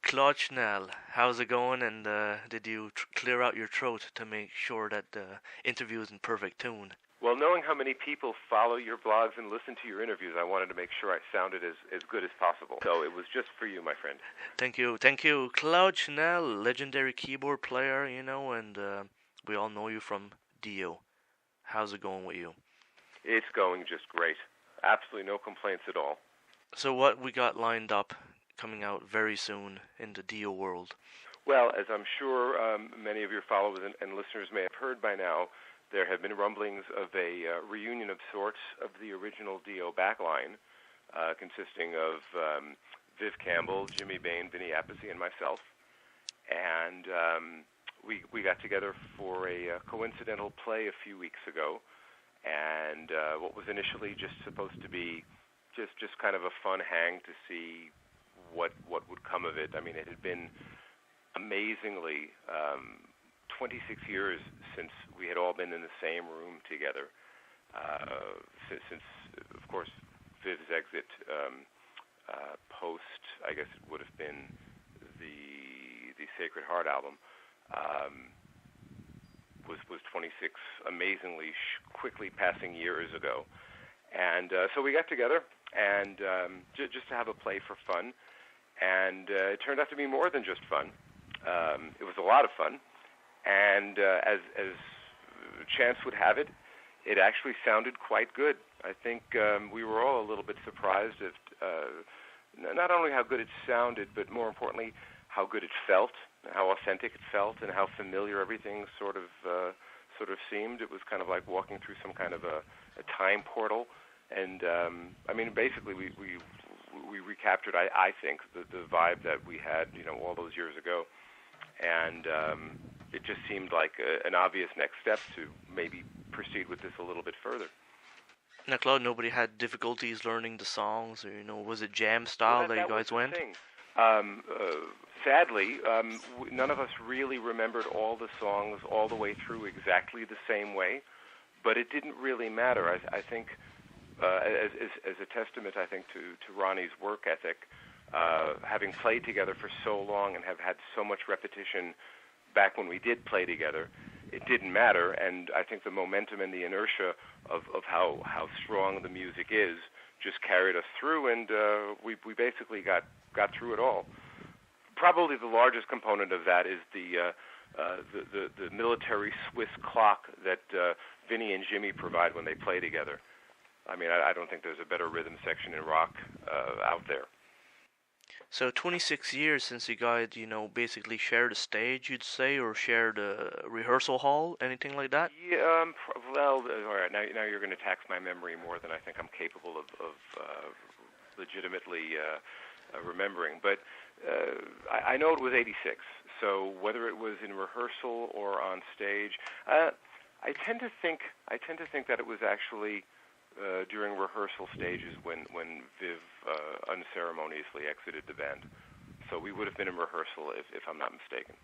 Claude Schnell, how's it going? And did you clear out your throat to make sure that the interview is in perfect tune? Well, knowing how many people follow your blogs and listen to your interviews, I wanted to make sure I sounded as good as possible. So it was just for you, my friend. Thank you. Claude Schnell, legendary keyboard player, and we all know you from Dio. How's it going with you? It's going just great. Absolutely no complaints at all. So what we got lined up coming out very soon in the Dio world? Well, as I'm sure many of your followers and listeners may have heard by now, there have been rumblings of a reunion of sorts of the original Dio backline, consisting of Viv Campbell, Jimmy Bain, Vinny Appice, and myself. And we got together for a coincidental play a few weeks ago, and what was initially just supposed to be just kind of a fun hang to see what would come of it. I mean, it had been amazingly 26 years since we had all been in the same room together. Since, of course, Viv's exit post, I guess it would have been the Sacred Heart album, was 26 amazingly quickly passing years ago. And so we got together and just to have a play for fun. And it turned out to be more than just fun. It was a lot of fun. And as chance would have it, it actually sounded quite good. I think we were all a little bit surprised at not only how good it sounded, but more importantly, how good it felt, how authentic it felt, and how familiar everything sort of seemed. It was kind of like walking through some kind of a time portal. And I mean, basically, we recaptured, I think, the vibe that we had, all those years ago. And it just seemed like an obvious next step to maybe proceed with this a little bit further. Now, Claude, nobody had difficulties learning the songs, or was it jam style that you guys went? Sadly, none of us really remembered all the songs all the way through exactly the same way, but it didn't really matter. I think, as a testament, I think, to Ronnie's work ethic, having played together for so long and have had so much repetition back when we did play together, it didn't matter. And I think the momentum and the inertia of how strong the music is just carried us through, and we basically got through it all. Probably the largest component of that is the military Swiss clock that Vinny and Jimmy provide when they play together. I mean, I don't think there's a better rhythm section in rock out there. So 26 years since you guys, basically shared a stage, you'd say, or shared a rehearsal hall, anything like that? Yeah, well, all right, now you're going to tax my memory more than I think I'm capable of legitimately remembering. But I know it was 86, so whether it was in rehearsal or on stage, I tend to think that it was actually during rehearsal stages when Viv unceremoniously exited the band. So we would have been in rehearsal if I'm not mistaken.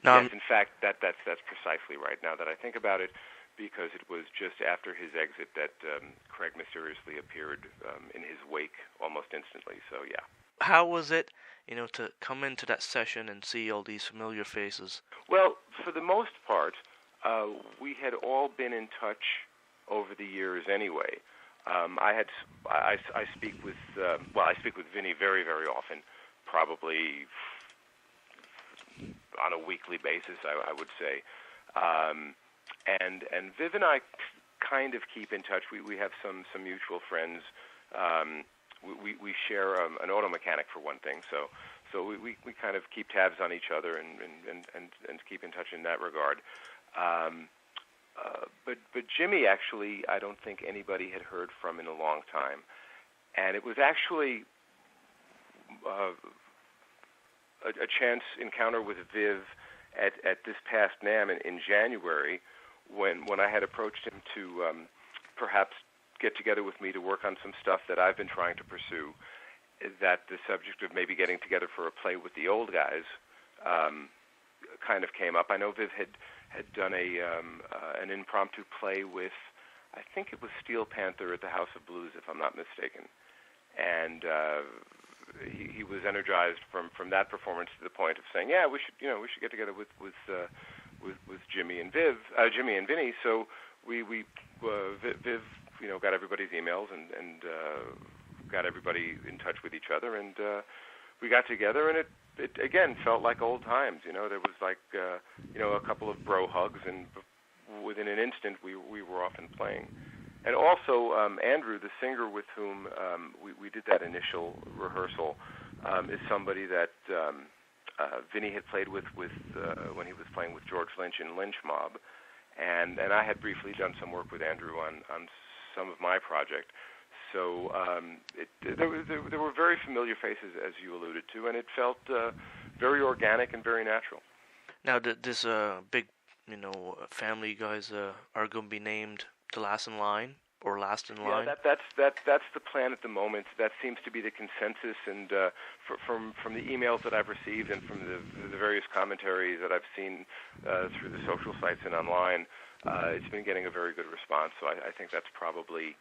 No, yes, in fact, that's precisely right now that I think about it, because it was just after his exit that Craig mysteriously appeared in his wake almost instantly. So yeah. How was it, to come into that session and see all these familiar faces? Well, for the most part, we had all been in touch over the years anyway. I speak with Vinny very, very often, probably on a weekly basis, I would say. And Viv and I kind of keep in touch. We have some mutual friends. We share an auto mechanic, for one thing, so we kind of keep tabs on each other and keep in touch in that regard. But Jimmy, actually, I don't think anybody had heard from in a long time. And it was actually a chance encounter with Viv at this past NAMM in January, when I had approached him to perhaps get together with me to work on some stuff that I've been trying to pursue, that the subject of maybe getting together for a play with the old guys kind of came up. I know Viv had done an impromptu play with, I think it was Steel Panther at the House of Blues, if I'm not mistaken. And he was energized from that performance to the point of saying, yeah, we should get together with Jimmy and Vinny. So Viv got everybody's emails and got everybody in touch with each other, and we got together, and it again felt like old times. There was like a couple of bro hugs, and within an instant we were off and playing. And also Andrew, the singer with whom we did that initial rehearsal, is somebody that Vinny had played with when he was playing with George Lynch in Lynch Mob, and I had briefly done some work with Andrew on some of my project. So there were very familiar faces, as you alluded to, and it felt very organic and very natural. Now, this big, family you guys are going to be named The Last in Line or Last in Line? Yeah, that's the plan at the moment. That seems to be the consensus, and from the emails that I've received and from the various commentaries that I've seen through the social sites and online, it's been getting a very good response. So I think that's probably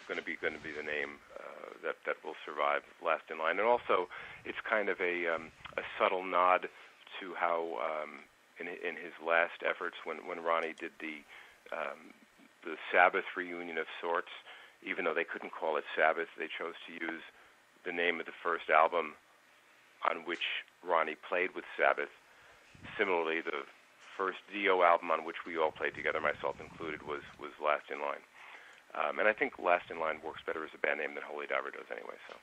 going to be the name that will survive Last in Line. And also, it's kind of a subtle nod to how in his last efforts when Ronnie did the Sabbath reunion of sorts, even though they couldn't call it Sabbath, they chose to use the name of the first album on which Ronnie played with Sabbath. Similarly, the first Dio album on which we all played together, myself included, was Last in Line. And I think Last in Line works better as a band name than Holy Diver does anyway. So,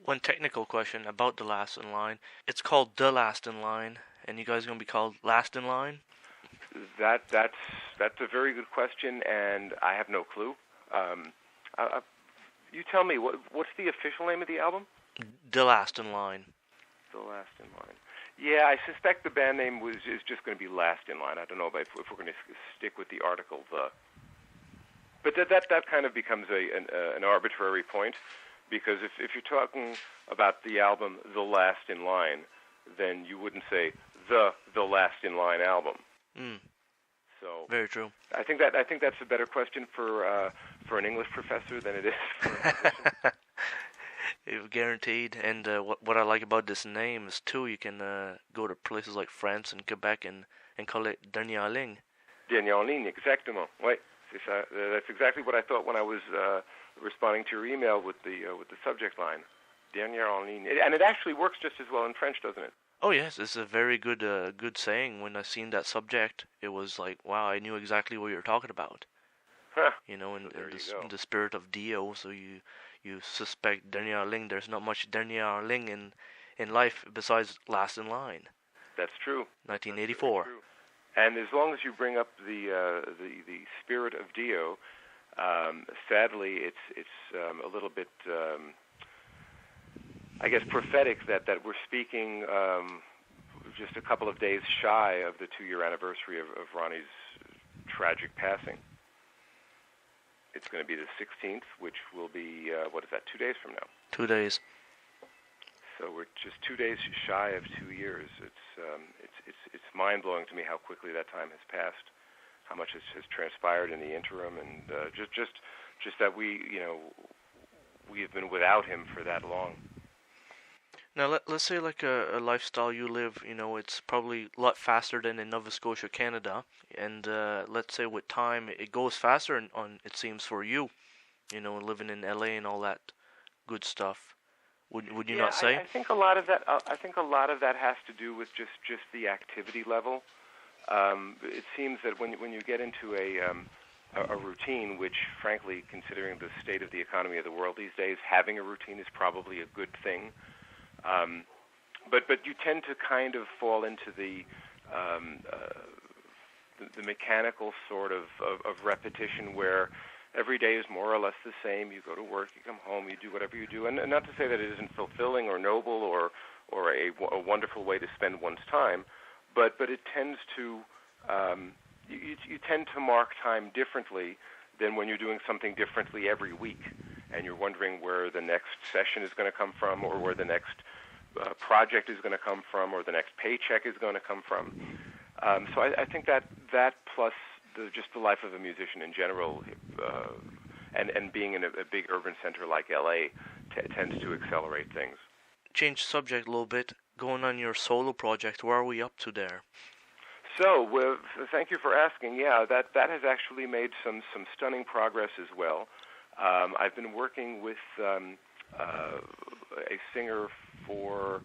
one technical question about The Last in Line. It's called The Last in Line, and you guys are going to be called Last in Line? That's a very good question, and I have no clue. You tell me, what's the official name of the album? The Last in Line. The Last in Line. Yeah, I suspect the band name is just going to be Last in Line. I don't know if we're going to stick with the article the. But that kind of becomes an arbitrary point, because if you're talking about the album The Last in Line, then you wouldn't say the Last in Line album. So very true. I think that's a better question for an English professor than it is for a musician. Guaranteed. And what I like about this name is too, you can go to places like France and Quebec and call it Dernière Ligne. Dernière Ligne, exactement. Oui. That's exactly what I thought when I was responding to your email with the subject line, Dernière Ligne, and it actually works just as well in French, doesn't it? Oh yes, it's a very good saying. When I seen that subject, it was like, wow, I knew exactly what you were talking about. Huh. In the spirit of Dio, so you suspect Dernière Ligne. There's not much Dernière Ligne in life besides Last in Line. That's true. 1984. That's true. And as long as you bring up the spirit of Dio, sadly, it's a little bit, I guess, prophetic that we're speaking just a couple of days shy of the 2-year anniversary of Ronnie's tragic passing. It's going to be the 16th, which will be 2 days from now? 2 days. So we're just 2 days shy of 2 years. It's mind-blowing to me how quickly that time has passed, how much has transpired in the interim, and just that we have been without him for that long. Now let's say like a lifestyle you live, it's probably a lot faster than in Nova Scotia, Canada, and let's say with time it goes faster on it seems for you, living in LA and all that good stuff. Would you not say? I think a lot of that. I think a lot of that has to do with just the activity level. It seems that when you get into a routine, which frankly, considering the state of the economy of the world these days, having a routine is probably a good thing. But you tend to kind of fall into the mechanical sort of repetition where every day is more or less the same. You go to work, you come home, you do whatever you do. And not to say that it isn't fulfilling or noble or a wonderful way to spend one's time, but it tends to, you tend to mark time differently than when you're doing something differently every week. And you're wondering where the next session is going to come from, or where the next project is going to come from, or the next paycheck is going to come from. So I think that plus just the life of a musician in general, and being in a big urban center like LA, tends to accelerate things. Change subject a little bit. Going on your solo project, where are we up to there? So, thank you for asking. Yeah, that has actually made some stunning progress as well. I've been working with a singer for,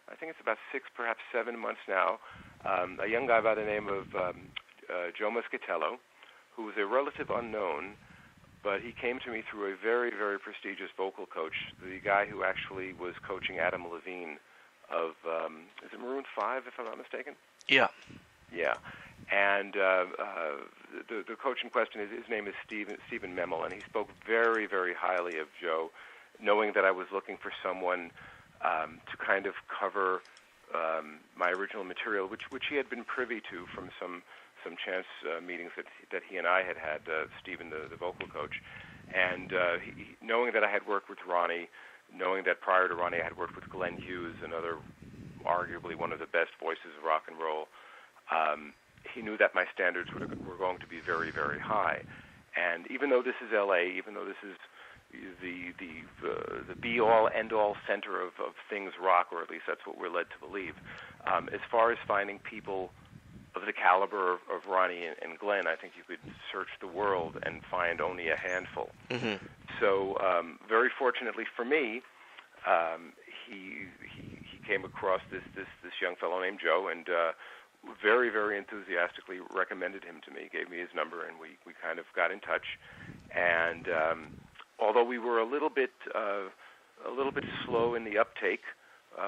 I think it's about 6, perhaps 7 months now, a young guy by the name of Joe Muscatello, who was a relative unknown, but he came to me through a very, very prestigious vocal coach, the guy who actually was coaching Adam Levine of, is it Maroon 5, if I'm not mistaken? Yeah. Yeah. And the coach in question, his name is Stephen Memel, and he spoke very, very highly of Joe, knowing that I was looking for someone to kind of cover my original material, which he had been privy to from some chance meetings that he and I had Stephen, the vocal coach. And knowing that I had worked with Ronnie, knowing that prior to Ronnie I had worked with Glenn Hughes, another arguably one of the best voices of rock and roll, he knew that my standards were going to be very, very high. And even though this is L.A., even though this is the be-all, end-all center of things rock, or at least that's what we're led to believe, as far as finding people of the caliber of Ronnie and Glenn, I think you could search the world and find only a handful. Mm-hmm. So very fortunately for me, he came across this young fellow named Joe, and very, very enthusiastically recommended him to me, gave me his number, and we kind of got in touch. And although we were a little bit slow in the uptake,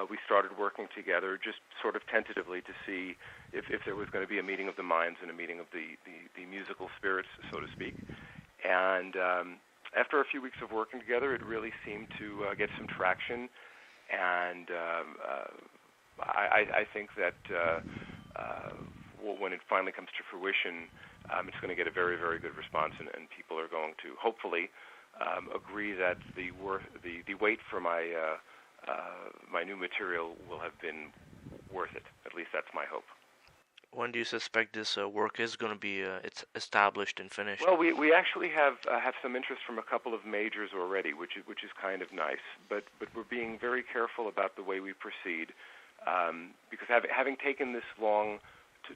we started working together just sort of tentatively to see if there was going to be a meeting of the minds and a meeting of the musical spirits, so to speak. And after a few weeks of working together, it really seemed to get some traction. And I think that when it finally comes to fruition, it's going to get a very, very good response, and people are going to hopefully agree that the wait for my new material will have been worth it. At least that's my hope. When do you suspect this work is going to be it's established and finished? Well, we actually have some interest from a couple of majors already, which is kind of nice. But we're being very careful about the way we proceed, because having taken this long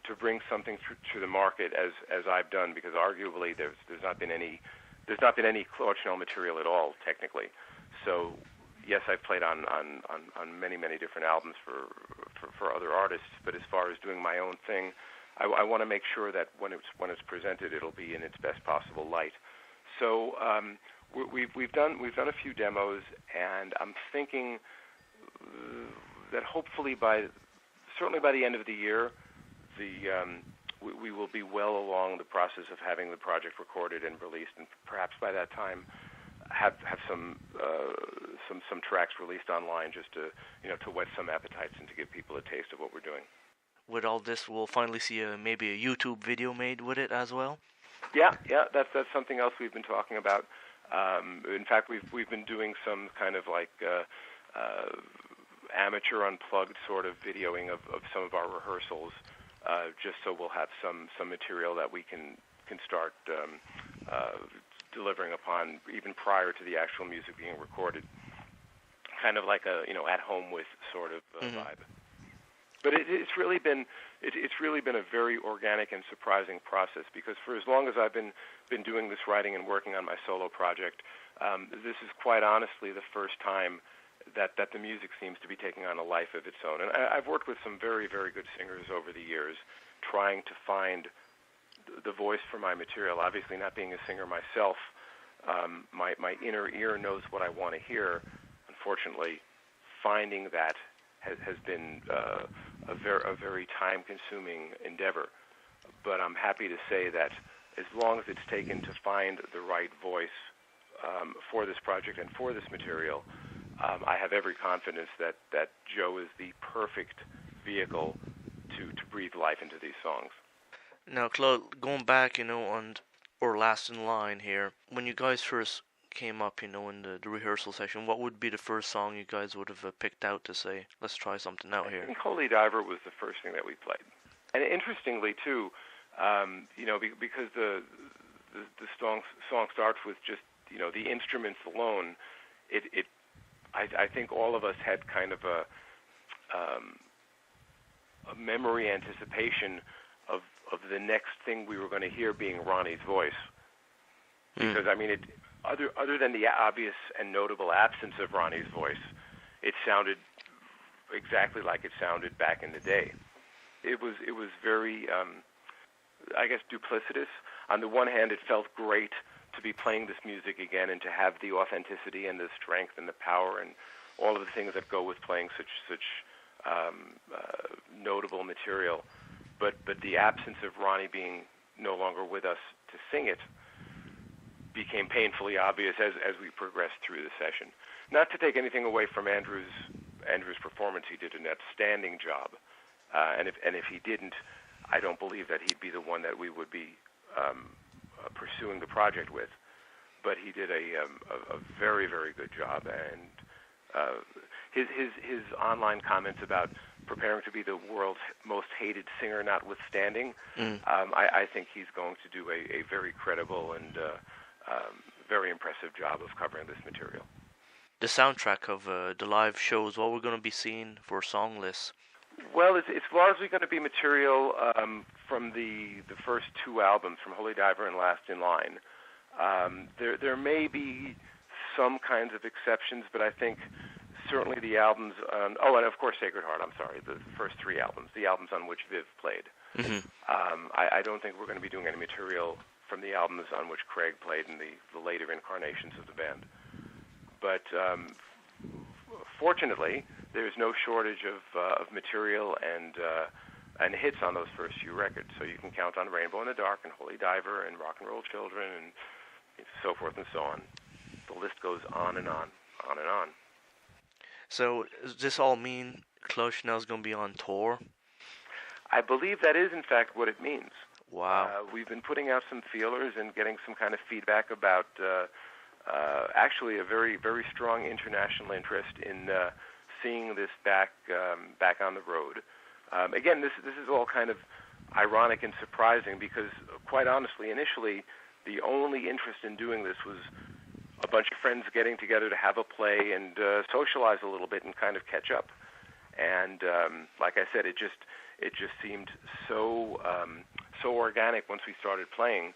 to bring something to the market as I've done, because arguably there's not been any Claude Schnell material at all technically. So yes, I've played on many different albums for other artists, but as far as doing my own thing, I want to make sure that when it's presented, it'll be in its best possible light. So we've done a few demos, and I'm thinking that hopefully certainly by the end of the year, we will be well along the process of having the project recorded and released, and perhaps by that time have some tracks released online just to whet some appetites and to give people a taste of what we're doing. With all this, we'll finally see maybe a YouTube video made with it as well. Yeah, that's something else we've been talking about. In fact, we've been doing some kind of like amateur unplugged sort of videoing of some of our rehearsals, just so we'll have some material that we can start delivering upon even prior to the actual music being recorded, kind of like a at home with sort of vibe. But it's really been a very organic and surprising process, because for as long as I've been doing this writing and working on my solo project, this is quite honestly the first time that the music seems to be taking on a life of its own. And I've worked with some very, very good singers over the years, trying to find the voice for my material. Obviously, not being a singer myself, my inner ear knows what I want to hear. Unfortunately, finding that has been a very time-consuming endeavor. But I'm happy to say that as long as it's taken to find the right voice for this project and for this material, I have every confidence that Joe is the perfect vehicle to breathe life into these songs. Now, Claude, going back, or last in line here, when you guys first came up, in the rehearsal session, what would be the first song you guys would have picked out to say, let's try something out here? I think Holy Diver was the first thing that we played. And interestingly, too, because the song starts with just, the instruments alone, it I think all of us had kind of a memory anticipation of the next thing we were going to hear being Ronnie's voice. Because, I mean, other than the obvious and notable absence of Ronnie's voice, it sounded exactly like it sounded back in the day. It was very, I guess, duplicitous. On the one hand, it felt great to be playing this music again and to have the authenticity and the strength and the power and all of the things that go with playing such notable material. But the absence of Ronnie being no longer with us to sing it became painfully obvious as we progressed through the session. Not to take anything away from Andrew's performance, he did an outstanding job. And if he didn't, I don't believe that he'd be the one that we would be pursuing the project with. But he did a very, very good job, and his online comments about preparing to be the world's most hated singer notwithstanding, I think he's going to do a very credible and very impressive job of covering this material. The soundtrack of the live shows, what we're going to be seeing for song lists? Well, it's largely going to be material from the first two albums, from Holy Diver and Last in Line. There may be some kinds of exceptions, but I think certainly the albums and of course Sacred Heart, I'm sorry, the first three albums, the albums on which Viv played. I don't think we're going to be doing any material from the albums on which Craig played in the later incarnations of the band. But fortunately, there's no shortage of material and hits on those first few records. So you can count on Rainbow in the Dark and Holy Diver and Rock and Roll Children and so forth and so on. The list goes on and on and on. So does this all mean Claude Schnell's going to be on tour? I believe that is, in fact, what it means. Wow. We've been putting out some feelers and getting some kind of feedback about actually a very, very strong international interest in seeing this back on the road. Again, this is all kind of ironic and surprising because, quite honestly, initially, the only interest in doing this was a bunch of friends getting together to have a play and socialize a little bit and kind of catch up. And like I said, it just seemed so organic once we started playing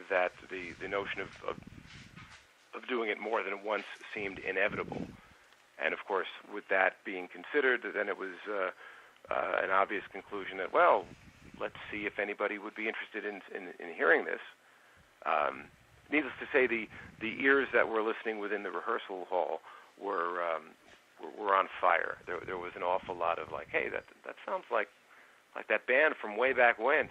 that the notion of doing it more than once seemed inevitable. And of course, with that being considered, then it was an obvious conclusion that, well, let's see if anybody would be interested in hearing this. Needless to say, the ears that were listening within the rehearsal hall were on fire. There was an awful lot of like, hey, that sounds like that band from way back when.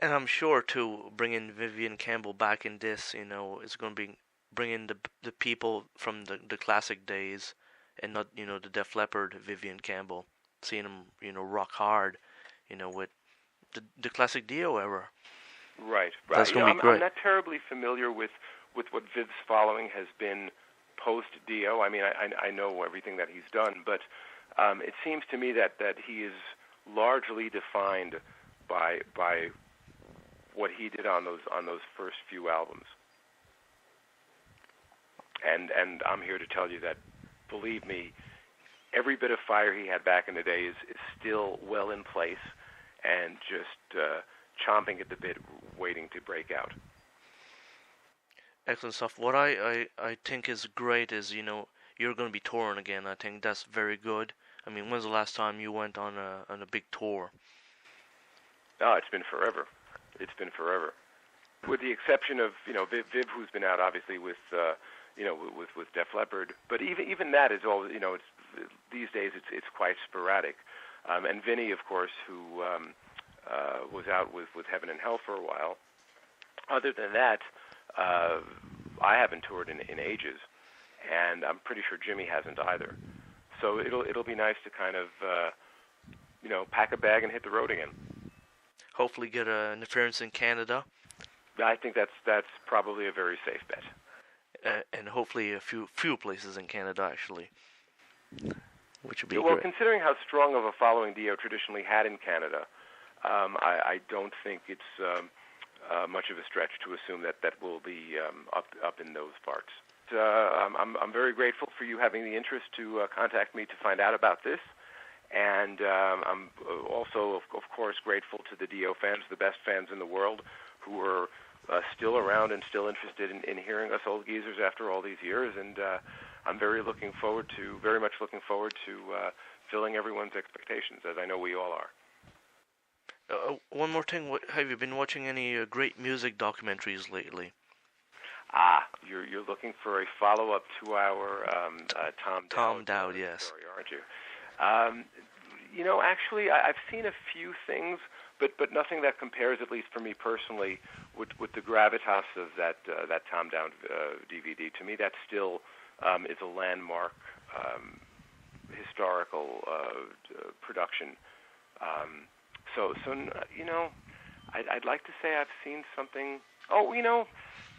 And I'm sure too, bringing Vivian Campbell back in this, is going to be bringing the people from the classic days, and not the Def Leppard Vivian Campbell, seeing them rock hard, with the classic Dio era. Right. That's going to be great. I'm not terribly familiar with what Viv's following has been post Dio. I mean, I know everything that he's done, but it seems to me that he is largely defined by what he did on those first few albums. And I'm here to tell you that, believe me, every bit of fire he had back in the day is still well in place and just chomping at the bit, waiting to break out. Excellent stuff. What I think is great is, you're going to be touring again. I think that's very good. I mean, when's the last time you went on a big tour? Oh, it's been forever. It's been forever. With the exception of, Viv, who's been out obviously with Def Leppard, but even that is all, it's these days it's quite sporadic. And Vinny, of course, who was out with Heaven and Hell for a while. Other than that, I haven't toured in ages, and I'm pretty sure Jimmy hasn't either. So it'll be nice to kind of pack a bag and hit the road again. Hopefully get an appearance in Canada. I think that's probably a very safe bet. And hopefully a few places in Canada actually, which would be well, great. Considering how strong of a following Dio traditionally had in Canada, I don't think it's much of a stretch to assume that will be up in those parts. I'm very grateful for you having the interest to contact me to find out about this. And I'm also, of course, grateful to the Dio fans, the best fans in the world, who are still around and still interested in hearing us old geezers after all these years. And I'm very much looking forward to filling everyone's expectations, as I know we all are. One more thing, have you been watching any great music documentaries lately? You're looking for a follow-up to our Tom Dowd, yes. Story, aren't you? Actually, I've seen a few things, but nothing that compares, at least for me personally, with the gravitas of that Tom Dowd DVD. To me, that still is a landmark historical production. I'd like to say I've seen something. Oh,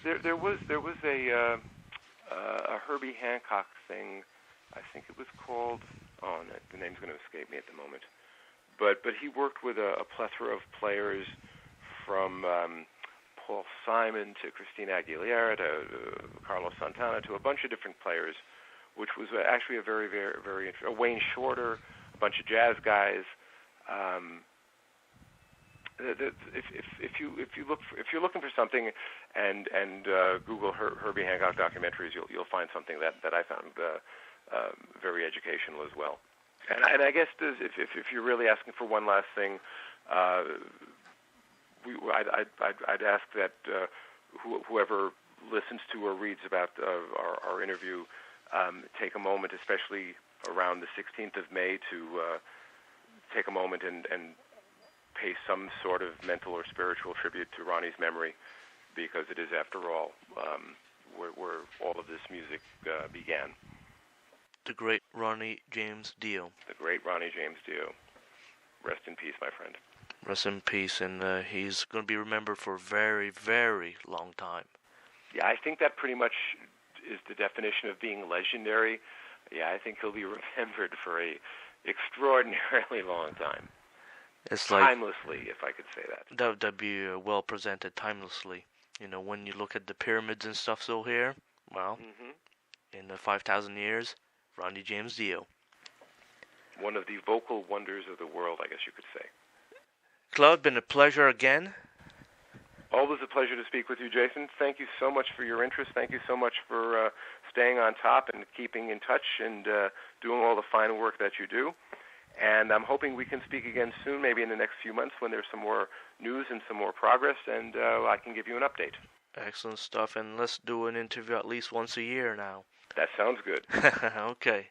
there was a Herbie Hancock thing. I think it was called. Oh, no, the name's going to escape me at the moment. But he worked with a plethora of players, from Paul Simon to Christina Aguilera to Carlos Santana, to a bunch of different players, which was actually a very, very, very interesting. Wayne Shorter, a bunch of jazz guys. If you're looking for something and Google Herbie Hancock documentaries, you'll find something that I found very educational as well. And I guess if you're really asking for one last thing, I'd ask that whoever listens to or reads about our interview take a moment, especially around the 16th of May, to take a moment and pay some sort of mental or spiritual tribute to Ronnie's memory, because it is, after all, where all of this music began. The great Ronnie James Dio. The great Ronnie James Dio. Rest in peace, my friend. Rest in peace, and he's going to be remembered for a very, very long time. Yeah, I think that pretty much is the definition of being legendary. Yeah, I think he'll be remembered for a extraordinarily long time. It's like timelessly, if I could say that. That'd be well presented timelessly. When you look at the pyramids and stuff still here, well, in the 5,000 years, Ronnie James Dio. One of the vocal wonders of the world, I guess you could say. Claude, been a pleasure again. Always a pleasure to speak with you, Jason. Thank you so much for your interest. Thank you so much for staying on top and keeping in touch and doing all the fine work that you do. And I'm hoping we can speak again soon, maybe in the next few months, when there's some more news and some more progress, and I can give you an update. Excellent stuff, and let's do an interview at least once a year now. That sounds good. Okay.